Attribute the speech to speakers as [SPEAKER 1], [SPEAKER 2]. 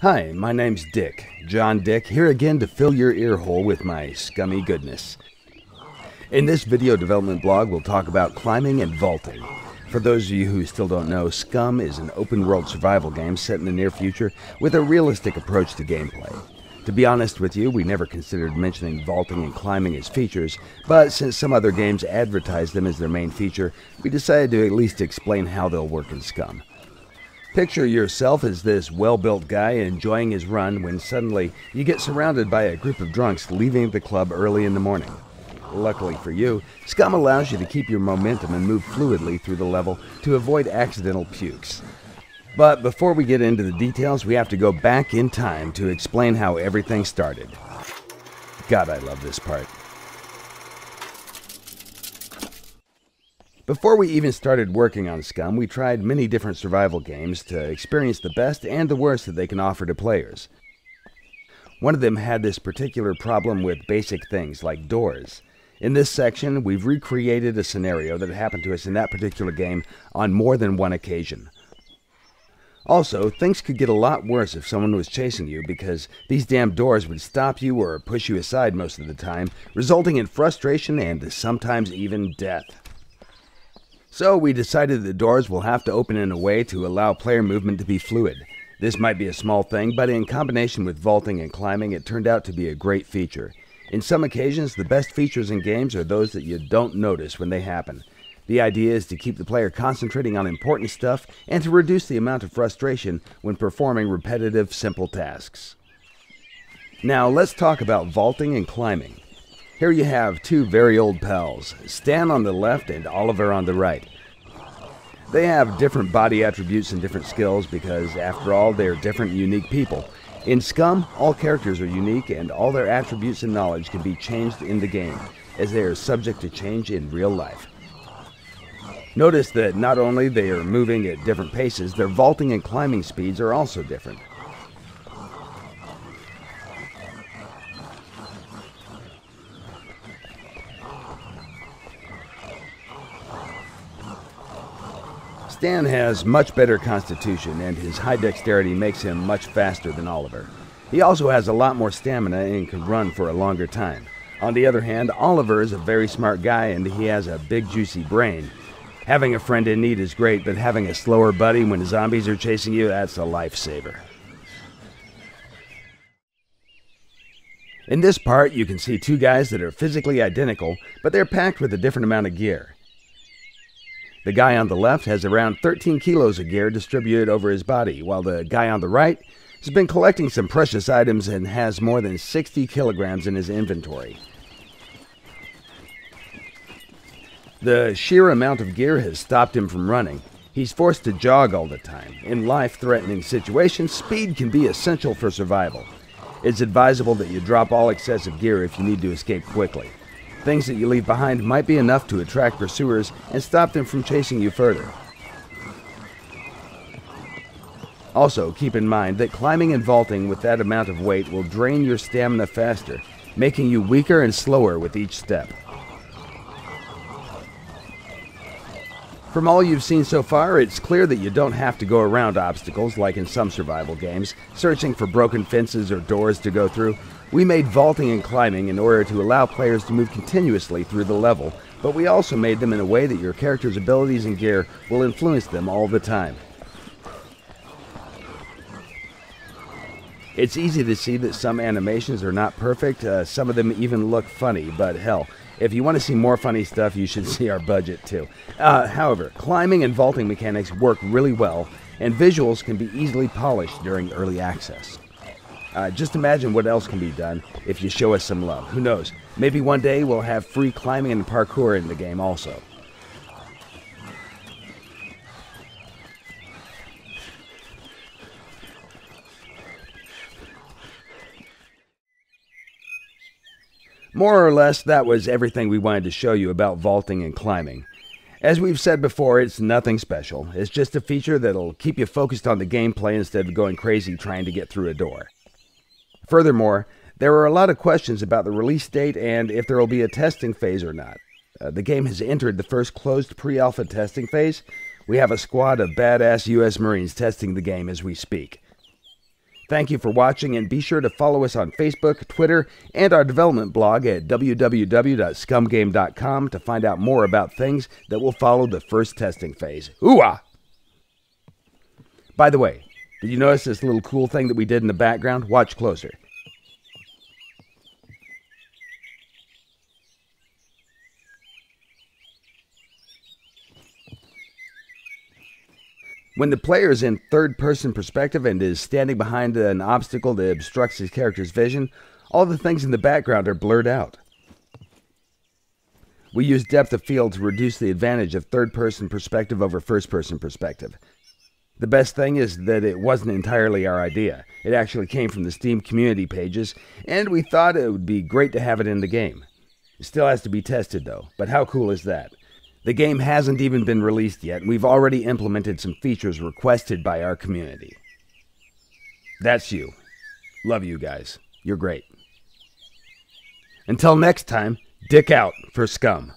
[SPEAKER 1] Hi, my name's Dick, John Dick, here again to fill your ear hole with my scummy goodness. In this video development blog, we'll talk about climbing and vaulting. For those of you who still don't know, Scum is an open-world survival game set in the near future with a realistic approach to gameplay. To be honest with you, we never considered mentioning vaulting and climbing as features, but since some other games advertise them as their main feature, we decided to at least explain how they'll work in Scum. Picture yourself as this well-built guy enjoying his run when suddenly you get surrounded by a group of drunks leaving the club early in the morning. Luckily for you, Scum allows you to keep your momentum and move fluidly through the level to avoid accidental pukes. But before we get into the details, we have to go back in time to explain how everything started. God, I love this part. Before we even started working on Scum, we tried many different survival games to experience the best and the worst that they can offer to players. One of them had this particular problem with basic things like doors. In this section, we've recreated a scenario that happened to us in that particular game on more than one occasion. Also, things could get a lot worse if someone was chasing you because these damn doors would stop you or push you aside most of the time, resulting in frustration and sometimes even death. So we decided the doors will have to open in a way to allow player movement to be fluid. This might be a small thing, but in combination with vaulting and climbing, it turned out to be a great feature. In some occasions, the best features in games are those that you don't notice when they happen. The idea is to keep the player concentrating on important stuff and to reduce the amount of frustration when performing repetitive, simple tasks. Now let's talk about vaulting and climbing. Here you have two very old pals, Stan on the left and Oliver on the right. They have different body attributes and different skills because, after all, they're different and unique people. In Scum, all characters are unique and all their attributes and knowledge can be changed in the game, as they are subject to change in real life. Notice that not only they are moving at different paces, their vaulting and climbing speeds are also different. Stan has much better constitution, and his high dexterity makes him much faster than Oliver. He also has a lot more stamina and can run for a longer time. On the other hand, Oliver is a very smart guy and he has a big juicy brain. Having a friend in need is great, but having a slower buddy when zombies are chasing you, that's a lifesaver. In this part, you can see two guys that are physically identical, but they're packed with a different amount of gear. The guy on the left has around 13 kilos of gear distributed over his body, while the guy on the right has been collecting some precious items and has more than 60 kilograms in his inventory. The sheer amount of gear has stopped him from running. He's forced to jog all the time. In life-threatening situations, speed can be essential for survival. It's advisable that you drop all excessive gear if you need to escape quickly. Things that you leave behind might be enough to attract pursuers and stop them from chasing you further. Also, keep in mind that climbing and vaulting with that amount of weight will drain your stamina faster, making you weaker and slower with each step. From all you've seen so far, it's clear that you don't have to go around obstacles like in some survival games, searching for broken fences or doors to go through. We made vaulting and climbing in order to allow players to move continuously through the level, but we also made them in a way that your character's abilities and gear will influence them all the time. It's easy to see that some animations are not perfect, some of them even look funny, but hell, if you want to see more funny stuff, you should see our budget too. However, climbing and vaulting mechanics work really well, and visuals can be easily polished during early access. Just imagine what else can be done if you show us some love. Who knows? Maybe one day we'll have free climbing and parkour in the game also. More or less, that was everything we wanted to show you about vaulting and climbing. As we've said before, it's nothing special. It's just a feature that'll keep you focused on the gameplay instead of going crazy trying to get through a door. Furthermore, there are a lot of questions about the release date and if there will be a testing phase or not. The game has entered the first closed pre-alpha testing phase. We have a squad of badass U.S. Marines testing the game as we speak. Thank you for watching, and be sure to follow us on Facebook, Twitter, and our development blog at www.scumgame.com to find out more about things that will follow the first testing phase. Hoo-ah! By the way, did you notice this little cool thing that we did in the background? Watch closer. When the player is in third-person perspective and is standing behind an obstacle that obstructs his character's vision, all the things in the background are blurred out. We use depth of field to reduce the advantage of third-person perspective over first-person perspective. The best thing is that it wasn't entirely our idea. It actually came from the Steam community pages, and we thought it would be great to have it in the game. It still has to be tested though, but how cool is that? The game hasn't even been released yet, and we've already implemented some features requested by our community. That's you. Love you guys. You're great. Until next time, dick out for Scum.